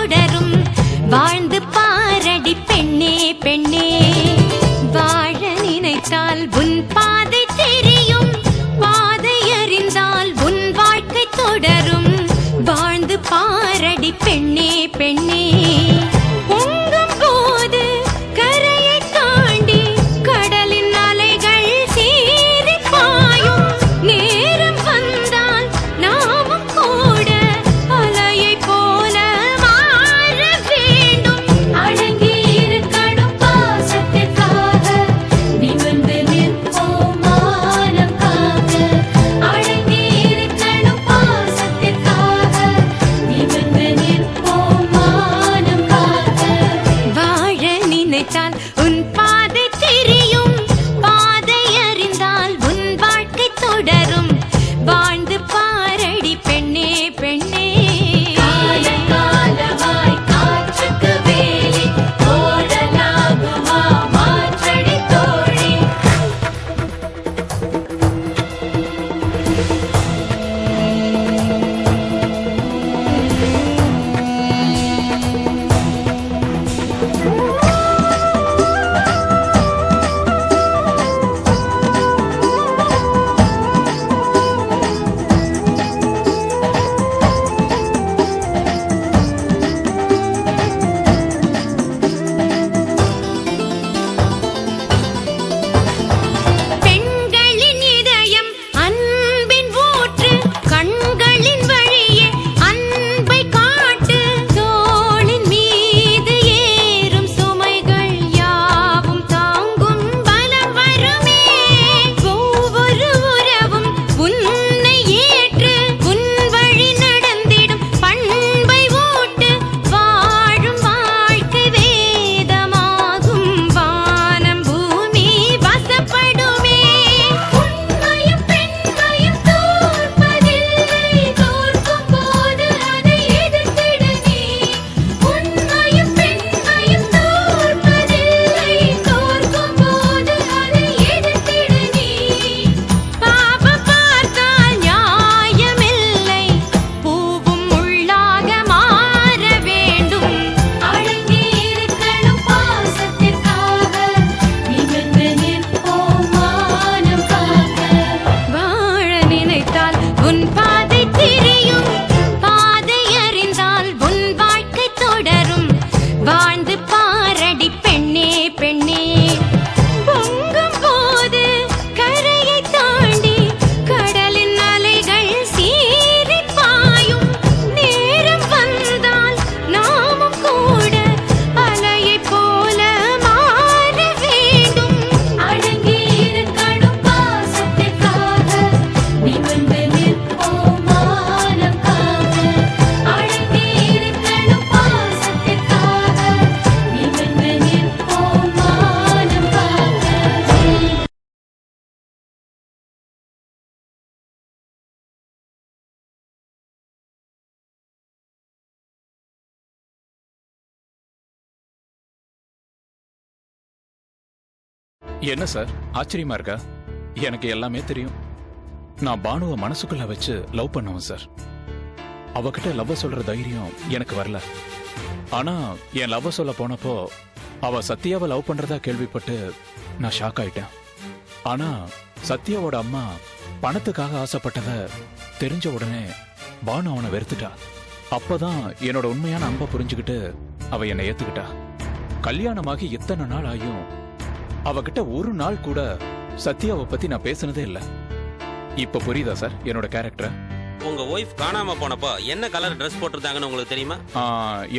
தொடரும் வாழ்ந்து பாரடி பெண்ணே பெண்ணே வாழ நினைத்தால் உன் பாதை தெரியும் பாதை அறிந்தால் உன் வாழ்க்கை தொடரும் வாழ்ந்து பாரடி பெண்ணே பெண்ணே பொங்கும் போது கரையை தாண்டி கடலின் அலைகள் சீறி பாயும் நேரம் வந்தால் நாமும் கூட அலையை போல மாற வேண்டும் அடங்கி இருக்கணும் பாசத்திற்காக நிமிர்ந்து நிற்போம் மானம் காக்க அடங்கி இருக்கணும் பாசத்திற்காக நிமிர்ந்து நிற்போம் மானம் காக்க வாழ நினைத்தால் உன் பாதை தெரியும் பாதை அறிந்தால் உன் வாழ்க்கை தொடரும் வாழ்ந்து பாரடி பெண்ணே பெண்ணே காலகாலமாய் காற்றுக்கு வேலி ஓடலாகுமா மாற்றடி தோழி பெண்களின் இதயம் அன்பின் ஊற்று கண்களின் வழியே அன்பை காட்டு தோளின் மீது ஏறும் சுமைகள் யாவும் தாங்கும் பலம் வருமே ஒவ்வொரு உறவும் உன்னை ஏற்று உன் வழி நடந்திடும் பண்பை ஊட்டு வாழும் வாழ்க்கை வேதமாகும் வானம் பூமி வசப்படுமே உண்மையும் பெண்மையும் தோற்பதில்லை தோற்கும் போது அதை எதிர்த்திட நீ உண்மையும் பெண்மையும் தோற்பதில்லை தோற்கும் போது அதை எதிர்த்திட நீ பாவம் பார்த்தால் நியாயமில்லை பூவும் முள்ளாக மாற வேண்டும் அடங்கி இருக்கணும் பாசத்திற்காக நிமிர்ந்து நிற்போம் மானம் காக்க வாழ நினைத்தால் உன் பாதை தெரியும் பாதை அறிந்தால் உன் வாழ்க்கை தொடரும் வாழ்ந்து பாரடி பெண்ணே பெண்ணே பொங்கும் போது கரையை தாண்டி கடலின் அலைகள் சீறி பாயும் நேரம் வந்தால் நாமும் கூட அலையை போல மாற வேண்டும் அடங்கி இருக்கணும் பாசத்திற்காக நிமிர்ந்து நிற்போம் மானம் காக்க அடங்கி இருக்கணும் பாசத்திற்காக நிமிர்ந்து நிற்போம் மானம் காக்க என்ன சார் ஆச்சரியமா இருக்கா? எனக்கு எல்லாமே தெரியும். நான் பானுவை மனசுக்குள்ள வச்சு லவ் பண்ணுவேன் சார். அவகிட்ட லவ் சொல்ற தைரியம் எனக்கு வரல. ஆனா என் லவ் சொல்ல போனப்போ அவ சத்யாவை லவ் பண்றதா கேள்விப்பட்டு நான் ஷாக் ஆயிட்டேன். ஆனா சத்யாவோட அம்மா பணத்துக்காக ஆசைப்பட்டத தெரிஞ்ச உடனே பானு அவனை வெறுத்துட்டா. அப்பதான் என்னோட உண்மையான அன்பை புரிஞ்சுக்கிட்டு அவ என்னை ஏத்துக்கிட்டா. கல்யாணமாகி இத்தனை நாள் ஆயும் அவகிட்ட ஒரு நாள் கூட சத்யாவை பத்தி நான் பேசினதே இல்ல. இப்ப புரியுதா சார் என்னோட கேரக்டர்? உங்க ஒய்ஃப் காணாம போனப்போ என்ன கலர் ட்ரெஸ் போட்டிருந்தாங்கன்னு உங்களுக்கு தெரியுமா?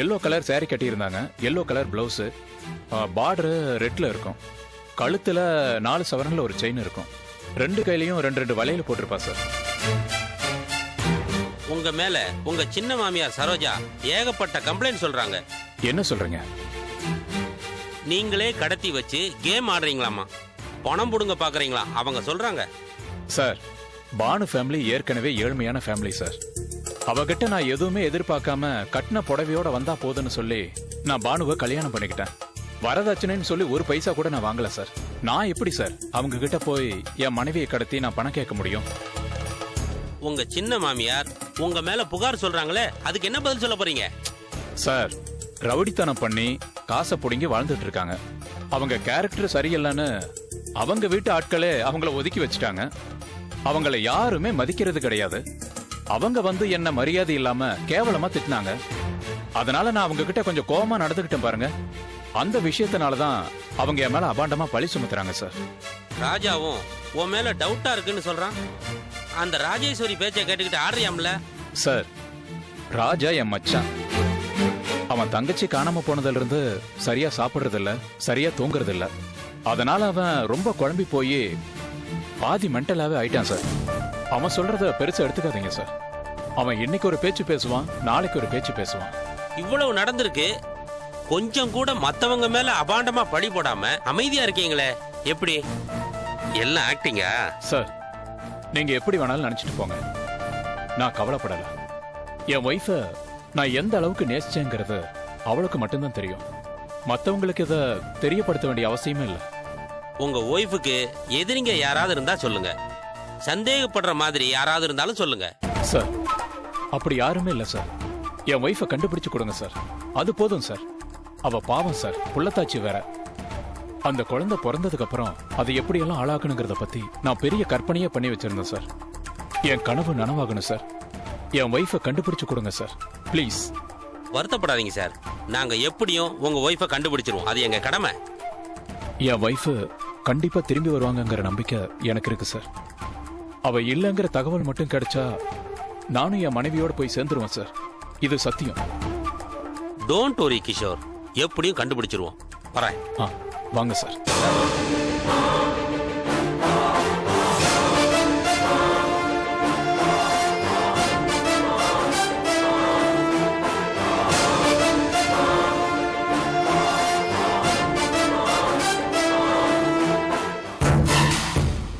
எல்லோ கலர் saree கட்டி இருந்தாங்க. எல்லோ கலர் பிளவுஸ், பார்டர் ரெட்ல இருக்கும். கழுத்துல 4 சவரன்ல ஒரு செயின் இருக்கும். 2 கையிலயும் 2 வளையல் போட்டிருப்பா சார். உங்க மேல உங்க சின்ன மாமியார் சரோஜா ஏகப்பட்ட கம்ப்ளைண்ட் சொல்றாங்க. என்ன சொல்றீங்க? நீங்களே கடத்தி வச்சு கேம் ஆடுறீங்களாமா, பணம் புடுங்க பாக்குறீங்களா அவங்க சொல்றாங்க. சார், பானு ஃபேமிலி ஏற்கனவே ஏழ்மையான ஃபேமிலி சார். அவகிட்ட நான் எதுவுமே எதிர்பார்க்காம கட்டின புடவையோட வந்தா போதுன்னு சொல்லி நான் பானுவை கல்யாணம் பண்ணிக்கிட்டேன். வரதட்சணைன்னு சொல்லி ஒரு பைசா கூட நான் வாங்கல சார். நான் எப்படி சார் அவங்க கிட்ட போய் என் மனைவியை கடத்தி நான் பணம் கேட்க முடியும்? உங்க சின்ன மாமியார் உங்க மேல புகார் சொல்றாங்களே, அதுக்கு என்ன பதில் சொல்ல போறீங்க? சார், ரவுடித்தனம் பண்ணி காசை புடுங்கி வாழ்ந்துட்டு இருக்காங்க. அவங்க கேரக்டர் சரியில்லைன்னு அவங்க வீட்டு ஆட்களே அவங்கள ஒதுக்கி வச்சுட்டாங்க. அவங்கள யாருமே மதிக்கிறது கிடையாது. அவங்க வந்து என்ன மரியாதை இல்லாம கேவலமா திட்டினாங்க. அதனால நான் அவங்க கிட்ட கொஞ்சம் கோவமா நடந்துகிட்டேன் பாருங்க. அந்த விஷயத்தினாலதான் அவங்க என் மேல அபாண்டமா பழி சுமத்துறாங்க சார். ராஜாவும் உன் மேல டவுட்டா இருக்குன்னு சொல்றான். அந்த ராஜேஸ்வரி பேச்சை கேட்டுக்கிட்டு ஆடுறியாம்ல? சார், ராஜா என் மச்சான். அவன் தங்கச்சி காணாம போனதுல இருந்து சரியா சாப்பிடுறது இல்ல, சரியா தூங்குறது இல்ல. அதனால அவன் ரொம்ப குழம்பி போய் பாதி மென்டலாவே ஆயிட்டான் சார். அவன் சொல்றத பெருசா எடுத்துக்காதீங்க சார். அவன் இன்னைக்கு ஒரு பேச்சு பேசுவான், நாளைக்கு ஒரு பேச்சு பேசுவான். இவ்வளவு நடந்திருக்கு, கொஞ்சம் கூட மத்தவங்க மேல அபாண்டமா பழி போடாம அமைதியா இருக்கீங்களே, எப்படி? எல்லாம் ஆக்டிங்கா? சார், நீங்க எப்படி வேணாலும் நினைச்சிட்டு போங்க. நான் கவலைப்படல. என் ஒய்ஃப நான் எந்த அளவுக்கு நேசிச்சேங்கிறது அவளுக்கு மட்டும்தான் தெரியும். மத்தவங்களுக்கு இதை தெரியப்படுத்த வேண்டிய அவசியமே இல்லை. உங்க ஒய்ஃபுக்கு எதிரிங்க யாராவது இருந்தா சொல்லுங்க. சந்தேகப்படுற மாதிரி யாராவது இருந்தாலும் சொல்லுங்க. சார், அப்படி யாருமே இல்ல சார். என் ஒய்ஃபை கண்டுபிடிச்சு கொடுங்க சார். அது போதும் சார். அவ பாவம் சார், புள்ளத்தாச்சி வேற. அந்த குழந்தை பிறந்ததுக்கு அப்புறம் அதை எப்படியெல்லாம் ஆளாக்கணுங்கிறத பத்தி நான் பெரிய கற்பனையே பண்ணி வச்சிருந்தேன் சார். என் கனவு நனவாகணும் சார். என் ஒய்ஃபை கண்டுபிடிச்சு கொடுங்க சார், ப்ளீஸ். வருத்தப்படாதீங்க சார், நாங்க எப்படியும் உங்க ஒய்ஃபை கண்டுபிடிச்சிருவோம். அது எங்க கடமை. என் ஒய்ஃபு கண்டிப்பா திரும்பி வருவாங்கங்கிற நம்பிக்கை எனக்கு இருக்கு சார். அவ இல்லைங்கிற தகவல் மட்டும் கிடைச்சா நானும் என் மனைவியோட போய் சேர்ந்துருவேன் சார். இது சத்தியம். டோன்ட் வரி கிஷோர், எப்படியும் கண்டுபிடிச்சிருவோம். வரேன். வாங்க சார்.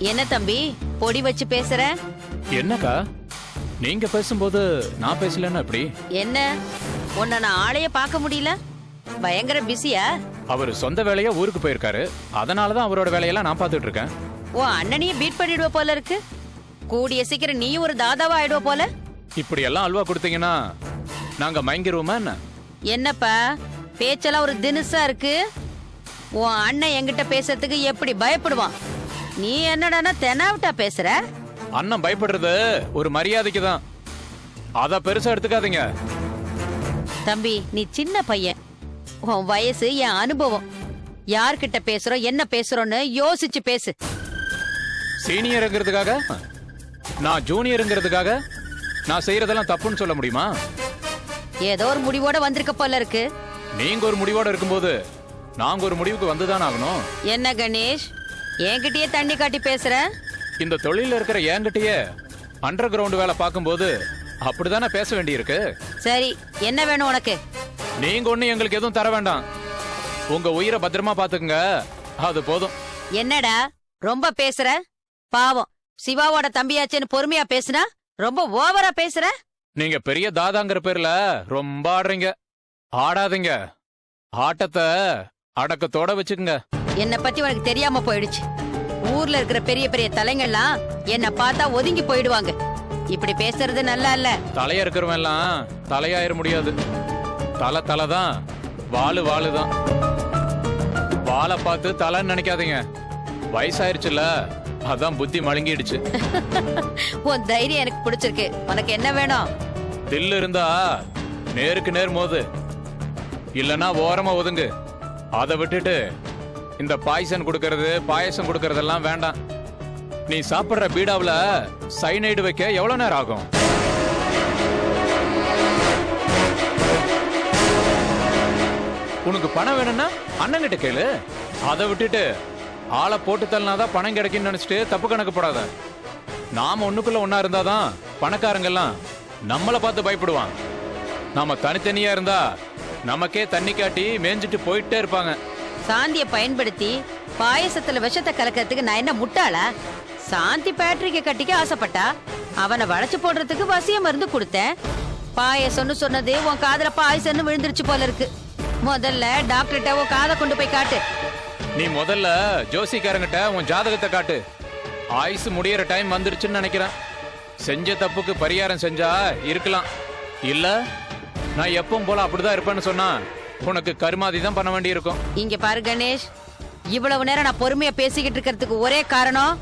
என்ன தம்பி பொடி வச்சு பேசுற? என்னக்கா, நீங்க பேசும்போது நான் பேசலன்னா எப்படி? என்ன உன்னை நான் ஆளைய பார்க்க முடியல? பயங்கர பிஸியா? அவர் சொந்த வேலையா ஊருக்கு போயிருக்காரு. அதனாலதான் அவரோட வேலையெல்லாம் நான் பார்த்துட்டு இருக்கேன். உன் அண்ணனையே பீட் பண்ணிடுவ போல இருக்கு. கூடிய சீக்கிரம் நீயும் ஒரு தாதாவா ஆயிடுவ போல. இப்படி எல்லாம் அல்வா கொடுத்தீங்கன்னா நாங்க மயங்கிருவோமா என்ன? என்னப்பா பேச்செல்லாம் ஒரு தினுசா இருக்கு. உன் அண்ணன் என்கிட்ட பேசுறதுக்கு எப்படி பயப்படுவான்? நீ என்னடானா தெனாவிட்டா பேசுற? அண்ணன் பயப்படுறது ஒரு மரியாதைக்கு தான். அத பெருசா எடுத்துக்காதீங்க. தம்பி, நீ சின்ன பையன். உன் வயசு என் அனுபவம். யார்கிட்ட பேசுறோம், என்ன பேசுறோம்னு யோசிச்சு பேசு. சீனியருங்கிறதுக்காக, நான் ஜூனியருங்கிறதுக்காக நான் செய்யறதெல்லாம் தப்புன்னு சொல்ல முடியுமா? ஏதோ ஒரு முடிவோட வந்திருக்க போல இருக்கு. நீங்க ஒரு முடிவோட இருக்கும்போது நாங்க ஒரு முடிவுக்கு வந்துதான் ஆகணும். என்ன கணேஷ், என்கிட்டயே தண்ணி காட்டி பேசுற? இந்த தொழில இருக்கிற என்கிட்டயே அண்டர் கிரவுண்ட் வேலை பார்க்கும்போது அப்படிதானே பேச வேண்டியிருக்கு. சரி, என்ன வேணும் உனக்கு? நீங்க ஒண்ணு எங்களுக்கு எதுவும் தர வேண்டாம். உங்க உயிரை பத்திரமா பாத்துக்குங்க, அது போதும். என்னடா ரொம்ப பேசுற? பாவம், சிவாவோட தம்பியாச்சேன்னு பொறுமையா பேசுனா ரொம்ப ஓவரா பேசுற. நீங்க பெரிய தாதாங்கிற பேர்ல ரொம்ப ஆடுறீங்க. ஆடாதீங்க. ஆட்டத்தை அடக்கத்தோட வச்சுக்குங்க. என்ன பத்தி உனக்கு தெரியாம போயிடுச்சு. ஊர்ல இருக்கிற பெரிய பெரிய தலைங்கள்லாம் என்ன பார்த்தா ஒதுங்கி போயிடுவாங்க. இப்படி பேசுறது நல்லா இல்ல. தலையா இருக்கிறவன் எல்லாம் தலையாயிர முடியாது. தலை தான், வாளு வாளுதான். வாளை பார்த்து தலைன்னு நினைக்காதீங்க. வயசாயிருச்சுல, அதான் புத்தி மழுங்கிடுச்சு. உன் தைரியம் எனக்கு பிடிச்சிருக்கு. உனக்கு என்ன வேணும்? தில்லு இருந்தா நேருக்கு நேர் மோது, இல்லனா ஓரமா ஒதுங்கு. அதை விட்டுட்டு இந்த பாய்சன் கொடுக்கறது, பாயசம் கொடுக்கறதெல்லாம் வேண்டாம். நீ சாப்பிடுற பீடாவுல சைனைடு வைக்க எவ்வளவு நேரம் ஆகும்? உனக்கு பணம் வேணும்னா அண்ணன்கிட்ட கேளு. அதை விட்டுட்டு ஆளை போட்டு தள்ளினாதான் பணம் கிடைக்குன்னு நினைச்சிட்டு தப்பு கணக்கு போடாத. நாம ஒண்ணுக்குள்ள ஒன்னா இருந்தாதான் பணக்காரங்க எல்லாம் நம்மளை பார்த்து பயப்படுவான். நாம தனித்தனியா இருந்தா நமக்கே தண்ணி காட்டி மேய்ஞ்சிட்டு போயிட்டே இருப்பாங்க. சாந்திய பயன்படுத்தி பாயசத்துல விஷத்தை கலக்கிறதுக்கு நான் என்ன முட்டாளா? சாந்தி பேட்டரிக்கு கட்டிக்க ஆசைப்பட்டா, அவனை வளைச்சு போடுறதுக்கு வசிய மருந்து கொடுத்தேன். பாயசம்னு சொன்னது உன் காதுல பாயசம்னு விழுந்துருச்சு போல இருக்கு. முதல்ல டாக்டர்கிட்ட உன் காதை கொண்டு போய் காட்டு. நீ முதல்ல ஜோசிக்காரங்கிட்ட உன் ஜாதகத்தை காட்டு. ஆயுசு முடியற டைம் வந்துருச்சுன்னு நினைக்கிறேன். செஞ்ச தப்புக்கு பரிகாரம் செஞ்சா இருக்கலாம், இல்ல நான் எப்பவும் போல அப்படிதான் இருப்பேன்னு சொன்னா உனக்கு கருமாதி தான் பண்ண வேண்டி இருக்கும். இங்க பாரு கணேஷ், இவ்வளவு நேரம் நான் பொறுமையா பேசிக்கிட்டு இருக்கிறதுக்கு ஒரே காரணம்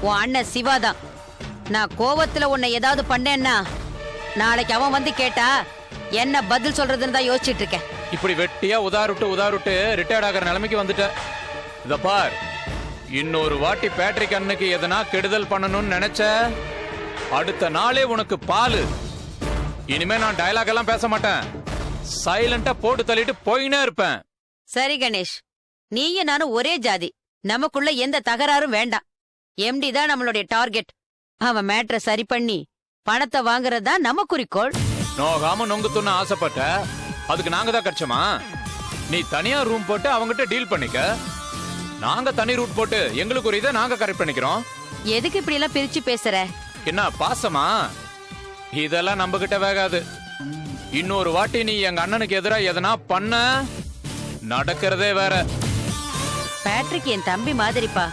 உன் அண்ணன் சிவா தான். நான் கோவத்துல உன்னை ஏதாவது பண்ணேன்னா நாளைக்கு அவன் வந்து கேட்டா என்ன பதில் சொல்றதுன்னு தான் யோசிச்சுட்டு இருக்கேன். இப்படி வெட்டியா உதாருட்டு ரிட்டையர்ட் ஆகிற நிலைமைக்கு வந்துட்ட. இத பார், இன்னொரு வாட்டி பேட்ரிக் அண்ணனுக்கு எதனா கெடுதல் பண்ணணும்னு நினைச்ச அடுத்த நாளே உனக்கு பாலு. இனிமே நான் டயலாக் எல்லாம் பேச மாட்டேன், சைலண்டா போட்டு தள்ளிட்டு போயினே இருப்பேன். சரி கணேஷ், நீயும் நானும் ஒரே ஜாதி, நமக்குள்ள எந்த தகராறும் வேண்டாம். எம்டி தான் நம்மளுடைய டார்கெட். அவன் மேட்ரை சரி பண்ணி பணத்தை வாங்குறது தான் நம்ம குறிக்கோள். நோகாம நொங்கு துண்ண ஆசைப்பட்ட, அதுக்கு நாங்க தான் கட்சமா? நீ தனியா ரூம் போட்டு அவங்கிட்ட டீல் பண்ணிக்க, நாங்க தனி ரூட் போட்டு எங்களுக்கு ஒரு இதை நாங்க கரெக்ட் பண்ணிக்கிறோம். எதுக்கு இப்படி எல்லாம் பிரிச்சு பேசுற? என்ன பாசமா? இதெல்லாம் நம்ம கிட்ட வேகாது. இன்னொரு வாட்டி நீ எங்க அண்ணனுக்கு எதிரா எதனா பண்ண நடக்கிறதே வேற. பேட்ரிக் என் தம்பி மாதிரிப்பா,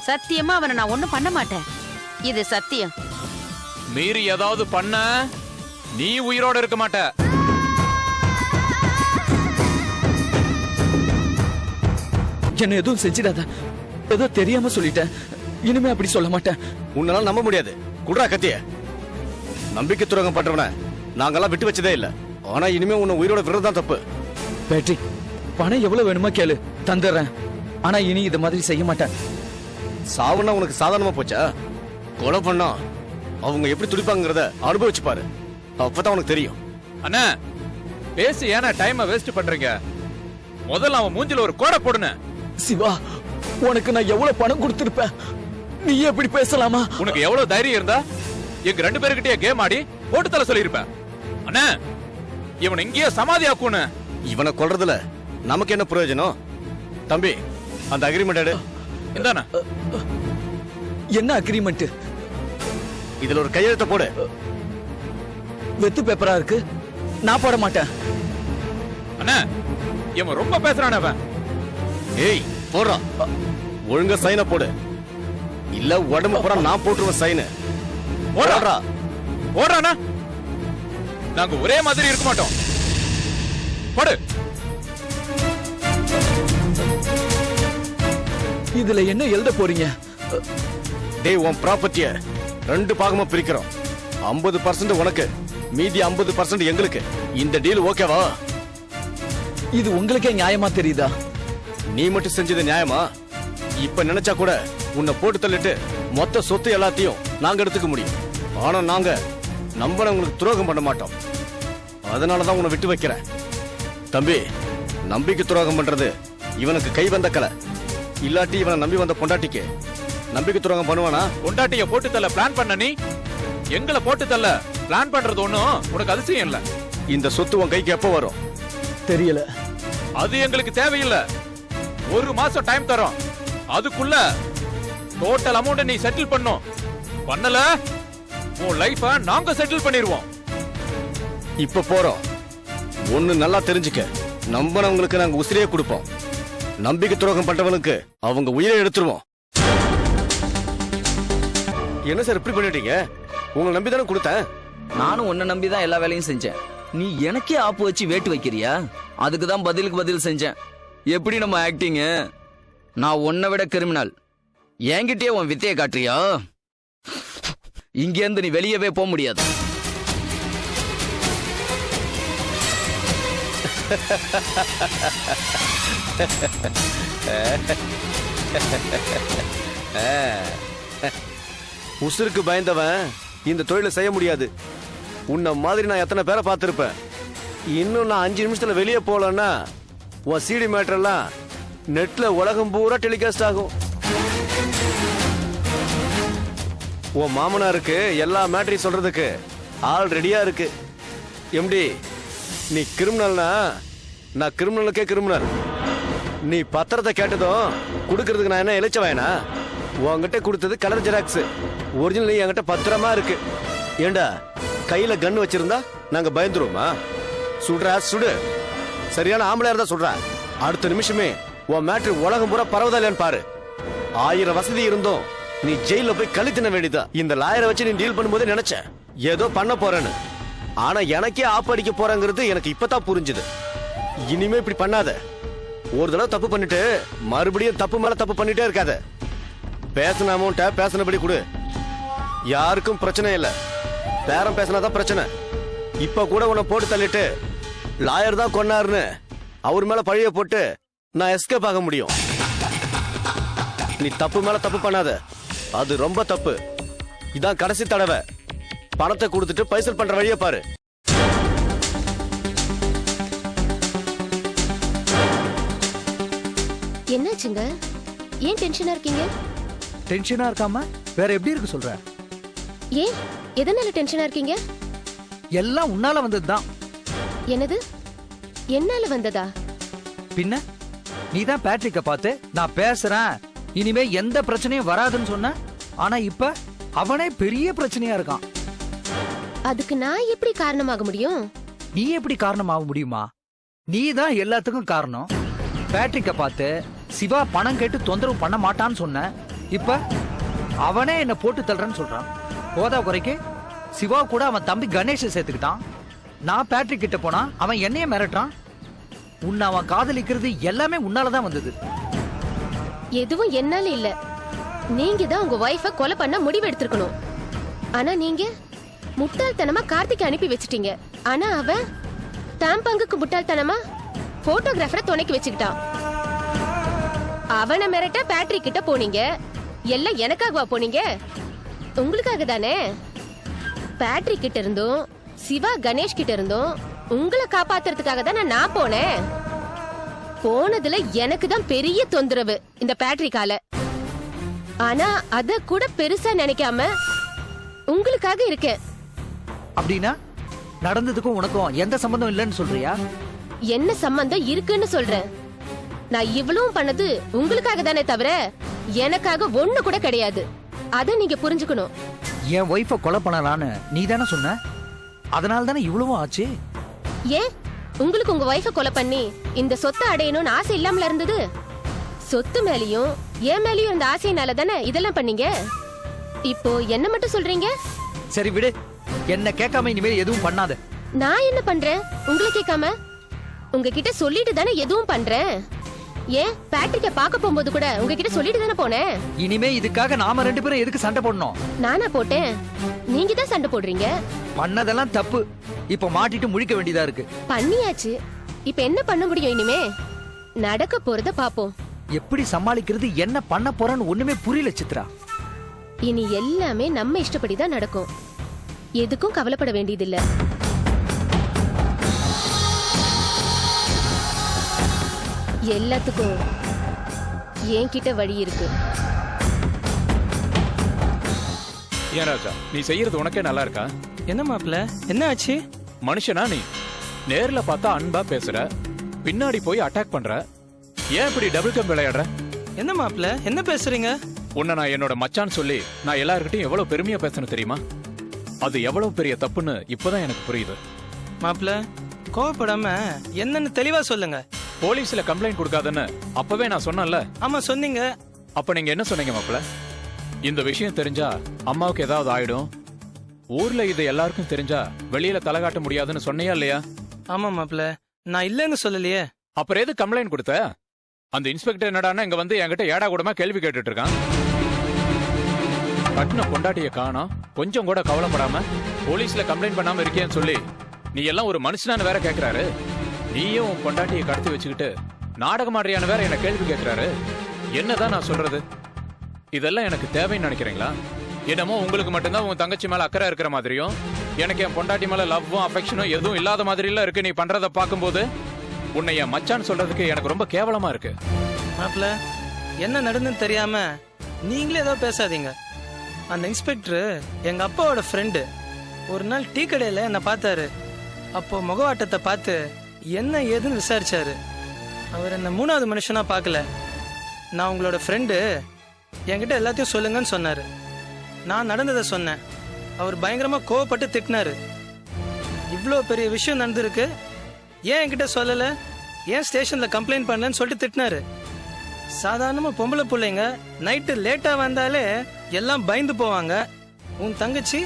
சத்தியமா அவனை நான் ஒண்ணும் பண்ண மாட்டேன், இது சத்தியம். மீறி ஏதாவது பண்ண நீ உயிரோட இருக்க மாட்ட. என்ன எதுவும் செஞ்சிடாத, ஏதோ தெரியாம சொல்லிட்டேன், இனிமே அப்படி சொல்ல மாட்டேன். உன்னால நம்ப முடியாது. குட்ரா கத்திய. நம்பிக்கை துரோகம் பண்றவன நாங்கெல்லாம் விட்டு வச்சதே இல்ல. ஆனா இனிமே உன்னை உயிரோட விடுறதுதான் தப்பு. பேட்ரிக், பணம் எவ்வளவு வேணுமோ கேளு, தந்துடுறேன். ஆனா இனி இது மாதிரி செய்ய மாட்டேன். சாவுன்னா உனக்கு சாதாரணமா போச்சா? கொலை பண்ணா அவங்க எப்படி துடிப்பாங்கிறத அனுபவிச்சு பாரு, அப்பதான் உனக்கு தெரியும். அண்ணா பேசி ஏன்னா டைமை வேஸ்ட் பண்றீங்க? முதல்ல அவன் மூஞ்சில ஒரு கோடை போடுன. சிவா, உனக்கு நான் எவ்வளவு பணம் கொடுத்திருப்பேன், நீ எப்படி பேசலாமா? உனக்கு எவ்வளவு தைரியம் இருந்தா எங்க 2 பேருக்கிட்டே கேம் ஆடி போட்டு தலை சொல்லியிருப்பேன். அண்ணா இவன் இங்கேயே சமாதி ஆக்குன. இவனை கொல்றதுல நமக்கு என்ன பிரயோஜனம்? தம்பி, அந்த அக்ரிமெண்ட் எடு. இந்தாண்ணா. என்ன அக்ரிமெண்ட்? இதுல ஒரு கையெழுத்த போடு. வெத்து பேப்பரா இருக்கு, நான் போட மாட்டேன். அண்ணா இவன் ரொம்ப பேசுறான். அவன் ஏய் போடுறா, ஒழுங்கா சைன போடு, இல்ல உடம்பு பூரா நான் போட்டுருவேன் சைனு. போடுறா. போடுறானா? நாங்க ஒரே மாதிரி இருக்க மாட்டோம். போடு. இதுல என்ன எழுத போறீங்க? டேய், உன் ப்ராப்பர்ட்டிய 2 பாகமா பிரிக்கிறோம். 50% உனக்கு, மீதி 50% எங்களுக்கு. இந்த டீல் ஓகேவா? இது உங்களுக்கே நியாயமா தெரியுதா? நீ மட்டும் செஞ்சது நியாயமா? இப்ப நினைச்சா கூட உன்னை போட்டு தள்ளிட்டு மொத்த சொத்து எல்லாத்தையும் நாங்க எடுத்துக்க முடியும். ஆனா நாங்க நம்பனவங்களுக்கு துரோகம் பண்ண மாட்டோம். அதனாலதான் உன்னை விட்டு வைக்கிறேன். தம்பி, நம்பிக்கை துரோகம் பண்றது இவனுக்கு கை வந்த கலை. இல்லாட்டி இவனை நம்பி வந்த பொண்டாட்டிக்கு நம்பிக்கை துரோகம் பண்ணுவானா? பொண்டாட்டிய போட்டு தள்ள பிளான் பண்ண நீ எங்களை போட்டு தள்ள பிளான் பண்றது ஒண்ணும் உனக்கு அதிசயம் இல்ல. இந்த சொத்து உன் கைக்கு எப்ப வரும்? தெரியல. அது எங்களுக்கு தேவையில்லை. 1 மாசம் டைம் தரோம். அதுக்குள்ள டோட்டல் அமௌண்ட் நீ செட்டில் பண்ணும். பண்ணல உன் லைஃப நாங்க செட்டில் பண்ணிடுவோம். இப்ப போறோம். ஒண்ணு நல்லா தெரிஞ்சுக்க, நம்பனவங்களுக்கு நாங்க உசிரியே கொடுப்போம். நம்பிக்கை துரோகம் பண்றவனுக்கு அவங்க உயிரை எடுத்துருவோம். என்ன சார் இப்படி பண்ணிட்டீங்க? உங்களை நம்பி தானே கொடுத்தேன். நானும் உன்னை நம்பிதான் எல்லா வேலையும் செஞ்சேன். நீ எனக்கே ஆப்பு வச்சு வேட்டு வைக்கிறியா? அதுக்கு தான் பதிலுக்கு பதில் செஞ்சேன். எப்படி நம்ம ஆக்டிங்? நான் உன்னை விட கிரிமினல், என்கிட்டயே உன் வித்தையை காட்டுறியா? இங்க இருந்து நீ வெளியவே போக முடியாது. உசுருக்கு பயந்தவன் இந்த தொழிலை செய்ய முடியாது. உன்ன மாதிரி நான் எத்தனை பேரை பார்த்திருப்பேன். இன்னும் நான் 5 நிமிஷத்துல வெளியே போலன்னா உன் சிடி மேட்டர்லாம் நெட்ல உலகம் பூரா டெலிகாஸ்ட் ஆகும். உன் மாமனாருக்கு எல்லா மேட்டரையும் சொல்றதுக்கு ஆள் ரெடியா இருக்கு. எம்டி, நீ கிரிமினல்னா நான் கிரிமினலுக்கே கிரிமினல். நீ பத்திரத்தை கேட்டதும் கொடுக்கறதுக்கு நான் என்ன இளைச்சவாயனா? உன்கிட்ட கொடுத்தது கலர் ஜெராக்ஸ், ஒரிஜினல் என்கிட்ட பத்திரமா இருக்கு. ஏண்டா கையில கன் வச்சிருந்தா நாங்க பயந்துருவோமா? சுடுறா சுடு, சரியான ஆம்பளையா இருந்தா சுடுறா. அடுத்த நிமிஷமே உன் மேட்ரு உலகம் பூரா பரவதாலேன்னு பாரு. 1000 வசதி இருந்தோம் நீ ஜெயில போய் கழி தின்ன வேண்டியதா. இந்த லாயரை வச்சு நீ டீல் பண்ணும்போது நினைச்ச ஏதோ பண்ண போறேன்னு. ஆனா எனக்கே ஆப்படிக்க போறேங்கிறது எனக்கு இப்பதான் புரிஞ்சுது. இனிமே இப்படி பண்ணாத. ஒரு தடவை தப்பு பண்ணிட்டு மறுபடியும் தப்பு மேல தப்பு பண்ணிட்டே இருக்காத. பேசின அமௌண்ட்டை பேசினபடி கொடு. யாருக்கும் பிரச்சனை இல்லை. பேரம் பேசினாதான் பிரச்சனை. இப்ப கூட உன்னை போட்டு தள்ளிட்டு லாயர் தான் கொன்னாருன்னு அவர் மேல பழிய போட்டு நான் எஸ்கேப் ஆக முடியும். நீ தப்பு மேல தப்பு பண்ணாத. அது ரொம்ப தப்பு. இதான் கடைசி தடவை. பணத்தை கொடுத்துட்டு பைசல் பண்ற வழியை பாரு. என்னாச்சுங்க? ஏன் டென்ஷனா இருக்கீங்க? டென்ஷனா இருக்காம வேற எப்படி இருக்கு சொல்ற? ஏன் எதனால டென்ஷனா இருக்கீங்க? எல்லாம் உன்னால வந்ததுதான். என்னது என்னால வந்ததா? பின்ன நீதான் பேட்ரிக்க பார்த்து நான் பேசுறேன், இனிமே எந்த பிரச்சனையும் வராதுன்னு சொன்ன. ஆனா இப்ப அவனே பெரிய பிரச்சனையா இருக்கான். அதுக்கு நான் எப்படி காரணமாக முடியும்? நீ எப்படி காரணமாக முடியுமா? நீ தான் எல்லாத்துக்கும் காரணம். பேட்ரிக்க பார்த்து சிவா பணம் கேட்டு தொந்தரவு பண்ண மாட்டான்னு சொன்ன. இப்ப அவனே என்ன போட்டு தள்ளுறேன்னு சொல்றான். போதா குறைக்கு சிவா கூட அவன் தம்பி கணேஷ சேர்த்துக்கிட்டான். நான் பேட்ரிக் கிட்ட போனா அவன் என்னைய மிரட்டான். உன்னை அவன் காதலிக்கிறது எல்லாமே உன்னாலதான் வந்தது. எதுவும் என்னால இல்ல. நீங்க தான் உங்க வைஃப கொலை பண்ண முடிவு எடுத்திருக்கணும். ஆனா நீங்க முட்டாள்தனமா கார்த்திக் அனுப்பி வச்சிட்டீங்க. ஆனா அவன் தான் பங்குக்கு முட்டாள்தனமா போட்டோகிராஃபரை துணைக்கு வச்சுக்கிட்டான். அவனை மிரட்ட பேட்ரிக் கிட்ட போனீங்க. எல்லாம் எனக்காகவா போனீங்க? உங்களுக்காக தானே. பேட்ரிக் கிட்ட இருந்தும் சிவா கணேஷ் கிட்ட இருந்தும் உங்களை காப்பாத்துறதுக்காக தானே நான் போனேன். போனதுல எனக்கு தான் பெரிய தொந்தரவு இந்த பேட்ரிக்கால. ஆனா அத கூட பெருசா நினைக்காம உங்களுக்காக இருக்கேன். அப்படின்னா நடந்ததுக்கும் உனக்கும் எந்த சம்பந்தம் இல்லைன்னு சொல்றியா? என்ன சம்பந்தம் இருக்குன்னு சொல்றேன். நான் இவ்வளவும் பண்ணது உங்களுக்காக தானே தவிர எனக்காக ஒண்ணு கூட கிடையாது. அத நீங்க புரிஞ்சுக்கணும். என் ஒய்ஃப கொலை பண்ணலான்னு நீ தானே சொன்ன. அதனால தானே இவ்வளவும் ஆச்சு. ஏன் உங்களுக்கு உங்க வைஃப கொலை பண்ணி இந்த சொத்தை அடையணும்னு ஆசை இல்லாமல இருந்தது? சொத்து மேலயும் என் மேலயும் இந்த ஆசையினால தானே இதெல்லாம் பண்ணீங்க. இப்போ என்ன மட்டும் சொல்றீங்க? சரி விடு, என்ன கேட்காம இனிமேல் எதுவும் பண்ணாத. நான் என்ன பண்றேன் உங்களை கேட்காம? உங்ககிட்ட சொல்லிட்டு தானே எதுவும் பண்றேன். ஏன் பேட்ரிக்க பார்க்க போகும்போது கூட உங்ககிட்ட சொல்லிட்டு தானே போனேன். இனிமே இதுக்காக நாம ரெண்டு பேரும் எதுக்கு சண்டை போடணும்? நானா போட்டேன்? நீங்க தான் சண்டை போடுறீங்க. பண்ணதெல்லாம் தப்பு. இப்ப மாட்டிட்டு முழிக்க வேண்டியதா இருக்கு. பண்ணியாச்சு. இப்ப என்ன பண்ண முடியும் இனிமே? நடக்க போறத பாப்போம். எப்படி சமாளிக்கிறது, என்ன பண்ண போறன்னு ஒண்ணுமே புரியல சித்ரா. இனி எல்லாமே நம்ம இஷ்டப்படிதான் நடக்கும். எதுக்கும் கவலைப்பட வேண்டியதில்லை. எல்லாத்துக்கும் என்கிட்ட வழி இருக்கு. ஏன் ராஜா, நீ செய்யறது உனக்கே நல்லா இருக்கா? என்ன மாப்பிள்ள, என்ன ஆச்சு? மனுஷனா நீ? நேர்ல பார்த்தா அன்பா பேசுற, பின்னாடி போய் அட்டாக் பண்ற. ஏன் இப்படி டபுள் கம் விளையாடுற? என்ன மாப்பிள்ள, என்ன பேசுறீங்க? உன்னை நான் என்னோட மச்சான்னு சொல்லி நான் எல்லார்கிட்டையும் எவ்வளவு பெருமையா பேசணும் தெரியுமா? அது எவ்வளவு பெரிய தப்புன்னு இப்பதான் எனக்கு புரியுது. மாப்பிள்ள, கோவப்படாம என்னன்னு தெளிவா சொல்லுங்க. போலீஸ்ல கம்ப்ளைண்ட் கொடுக்காதன்னு அப்பவே நான் சொன்னேன்ல. ஆமா சொன்னீங்க. அப்ப நீங்க என்ன சொன்னீங்க மாப்பிள்ள? இந்த விஷயம் தெரிஞ்சா அம்மாவுக்கு ஏதாவது ஆயிடும், ஊர்ல இது எல்லாருக்கும் தெரிஞ்சா வெளியில தலை காட்ட முடியாதுன்னு சொன்னியா இல்லையா? ஆமா மாப்பிள்ள, நான் இல்லன்னு சொல்லலையே. அப்புறம் எது கம்ப்ளைண்ட் கொடுத்த? அந்த இன்ஸ்பெக்டர் என்னடான்னா இங்க வந்து என்கிட்ட ஏடா கூடமா கேள்வி கேட்டுட்டு இருக்கான். கட்டின பொண்டாட்டிய காணோம், கொஞ்சம் கூட கவலைப்படாம போலீஸ்ல கம்ப்ளைண்ட் பண்ணாம இருக்கேன்னு சொல்லி நீ எல்லாம் ஒரு மனுஷனான்னு வேற கேக்குறாரு. நீயும் உன் பொண்டாட்டியை கடத்தி வச்சுக்கிட்டு நாடகம் ஆடுறியான்னு வேற என்ன கேள்வி கேட்கிறாரு. என்னதான் நான் சொல்றது? இதெல்லாம் எனக்கு தேவைன்னு நினைக்கிறீங்களா? என்னமோ உங்களுக்கு மட்டும்தான் உன் தங்கச்சி மேல அக்கறை இருக்கிற மாதிரியும் எனக்கு என் பொண்டாட்டி மேல லவ்வும் அஃபெக்ஷனும் எதுவும் இல்லாத மாதிரி எல்லாம் இருக்கு. நீ பண்றத பாக்கும்போது உன்னை என் மச்சான்னு சொல்றதுக்கு எனக்கு ரொம்ப கேவலமா இருக்கு. மாப்பிள்ள, என்ன நடந்துன்னு தெரியாம நீங்களே ஏதோ பேசாதீங்க. அந்த இன்ஸ்பெக்டர் எங்க அப்பாவோட ஃப்ரெண்டு. ஒரு நாள் டீ கடையில என்ன பார்த்தாரு. அப்போ முகவாட்டத்தை பார்த்து என்ன ஏதுன்னு விசாரிச்சாரு. அவர் என்ன மூணாவது மனுஷனா பார்க்கல. நான் உங்களோட ஃப்ரெண்டு, என்கிட்ட எல்லாத்தையும் சொல்லுங்கன்னு சொன்னாரு. நான் நடந்ததை சொன்னேன். அவர் பயங்கரமா கோவப்பட்டு திட்டினாரு. இவ்வளோ பெரிய விஷயம் நடந்திருக்கு, ஏன் என்கிட்ட சொல்லல, ஏன் ஸ்டேஷன்ல கம்ப்ளைண்ட் பண்ணலன்னு சொல்லிட்டு திட்டினாரு. சாதாரணமா பொம்பளை பிள்ளைங்க நைட்டு லேட்டா வந்தாலே எல்லாம் பயந்து போவாங்க. உன் தங்கச்சி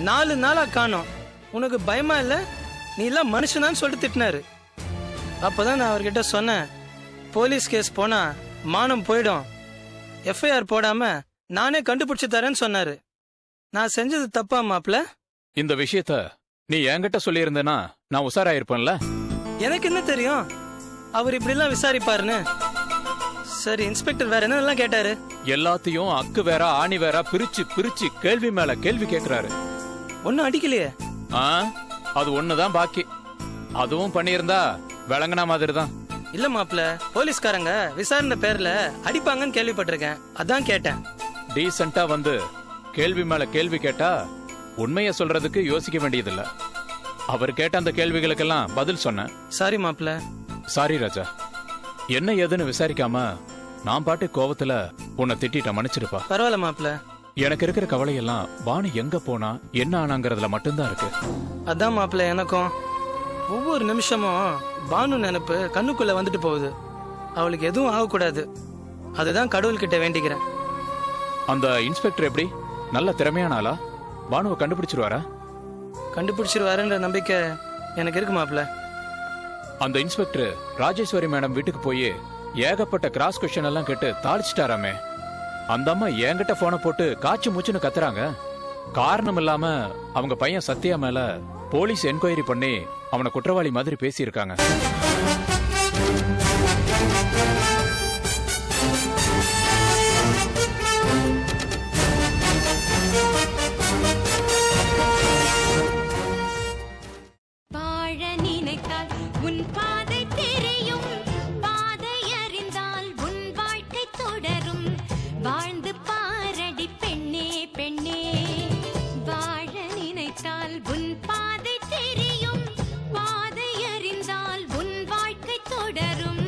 4 நாளா காணோம். உனக்கு பயமா இல்ல? நீ எல்லாம் மனுஷனான்னு சொல்லிட்டு திட்டினாரு. அப்பதான் நான் அவர்கிட்ட சொன்னேன், போலீஸ் கேஸ் போனா மானம் போயிடும், எஃப்ஐஆர் போடாம நானே கண்டுபிடிச்சு தரேன்னு சொன்னாரு. நான் செஞ்சது தப்பா மாப்ள? இந்த விஷயத்த நீ என்கிட்ட சொல்லியிருந்தேன்னா நான் உஷாராயிருப்பேன்ல. எனக்கு என்ன தெரியும் அவர் இப்படிலாம் விசாரிப்பாருன்னு. சரி, இன்ஸ்பெக்டர் வேற என்னெல்லாம் கேட்டாரு? எல்லாத்தையும் அக்கு வேற ஆணி வேற பிரிச்சு பிரிச்சு கேள்வி மேல கேள்வி கேக்குறாரு. ஒன்னும் அடிக்கலையே. அது ஒண்ணுதான் பாக்கி. அதுவும் பண்ணியிருந்தா விளங்குன மாதிரி தான். இல்ல மாப்ள, போலீஸ்காரங்க விசாரணை பேர்ல அடிப்பாங்கன்னு கேள்விப்பட்டிருக்கேன், அதான் கேட்டேன். டீசெண்டா வந்து கேள்வி மேல கேள்வி கேட்டா உண்மைய சொல்றதுக்கு யோசிக்க வேண்டியதில்ல. அவர் கேட்ட அந்த கேள்விகளுக்கெல்லாம் பதில் சொன்னேன். சாரி மாப்ள. சாரி ராஜா. என்ன ஏதுன்னு விசாரிக்காம நான் பாட்டு கோவத்துல உன்னை திட்டிட்ட, மன்னிச்சிருப்பா. பரவாயில்ல மாப்ள. எனக்கு இருக்கிற கவலையெல்லாம் பானு எங்க போனா என்ன ஆனாங்கிறதுல மட்டும்தான் இருக்கு. அதான் மாப்ள எனக்கும். ஒவ்வொரு நிமிஷமும் பானு நினைப்பு கண்ணுக்குள்ள வந்துட்டு போகுது. அவளுக்கு எதுவும் ஆகக்கூடாது, அதுதான் கடவுள்கிட்ட வேண்டிக்கிறேன். அந்த இன்ஸ்பெக்டர் எப்படி? நல்ல திறமையான ஆளா? பானுவை கண்டுபிடிச்சிருவாரா? கண்டுபிடிச்சிருவாருன்ற நம்பிக்கை எனக்கு இருக்கு மாப்ள. அந்த இன்ஸ்பெக்டர் ராஜேஸ்வரி மேடம் வீட்டுக்கு போய் ஏகப்பட்ட கிராஸ் கொஸ்டின் எல்லாம் கேட்டு தாளிச்சிட்டாராமே. அந்த அம்மா என்கிட்ட போனை போட்டு காய்ச்சி மூச்சுன்னு கத்துறாங்க. காரணம் இல்லாம அவங்க பையன் சத்யா மேல போலீஸ் என்கொயரி பண்ணி அவனை குற்றவாளி மாதிரி பேசியிருக்காங்க. வாழ நினைத்தால் உன் பாதை தெரியும், பாதை அறிந்தால் உன் வாழ்க்கை தொடரும். வாழ்ந்து பாரடி பெண்ணே பெண்ணே, வாழ நினைத்தால் உன் பாதை தெரியும், பாதை அறிந்தால் உன் வாழ்க்கை தொடரும்.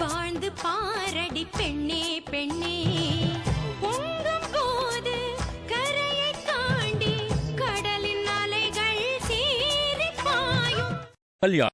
வாழ்ந்து பாரடி பெண்ணே பெண்ணே, பொங்கும் போது கரையை தாண்டி கடலின் அலைகள் சீறி பாயும். கல்யாணம்